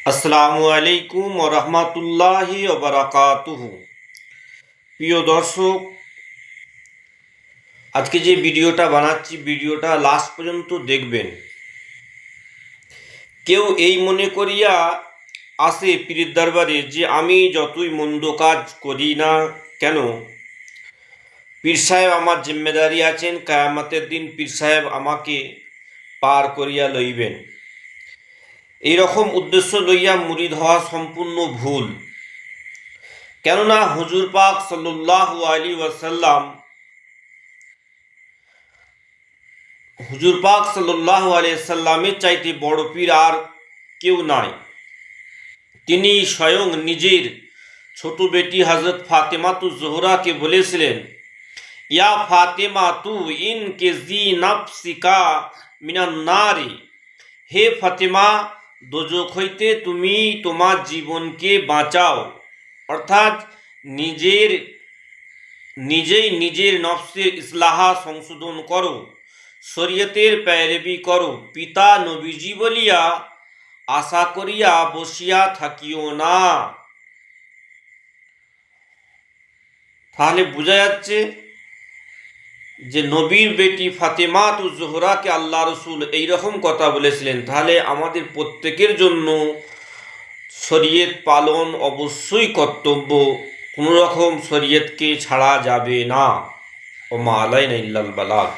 আসসালামু আলাইকুম ওয়া রাহমাতুল্লাহি ওয়া বারাকাতুহু। প্রিয় দর্শক, আজকে যে ভিডিওটা বানাচ্ছি, ভিডিওটা লাস্ট পর্যন্ত দেখবেন। কেউ এই মনে করিয়া আসে পীরের দরবারে যে আমি যতই মন্দ কাজ করি না কেন, পীর সাহেব আমার জিম্মেদারি আছেন, কিয়ামতের দিন পীর সাহেব আমাকে পার করিয়া লইবেন। এইরকম উদ্দেশ্য লইয়া মুরিদ হওয়া সম্পূর্ণ ভুল। কেননা হুজুর পাক সাল্লাল্লাহু আলাইহি ওয়াসাল্লাম চাইতে বড় পীর আর কেউ নাই। তিনি স্বয়ং নিজের ছোট বেটি হযরত ফাতেমাতু জোহরাকে বলেছিলেন, ইয়া ফাতেমা তু ইন কে জি নাফসিকা মিনান নারি, হে ফাতেমা, দোজখ হইতে তুমি তোমার জীবনকে বাঁচাও। অর্থাৎ নিজেই নিজের নফসের ইসলাহা সংশোধন করো, শরীয়তের পেরবি করো, পিতা নবীজি বলিয়া আশা করিয়া বসিয়া থাকিও না। তাহলে বোঝা যাচ্ছে যে নবীর বেটি ফাতেমাতু জোহরাকে আল্লাহ রসুল এইরকম কথা বলেছিলেন। তাহলে আমাদের প্রত্যেকের জন্য শরীয়ত পালন অবশ্যই কর্তব্য, কোনো রকম শরীয়তকে ছাড়া যাবে না। ওমা আলাইনা ইল্লাল বালাগ।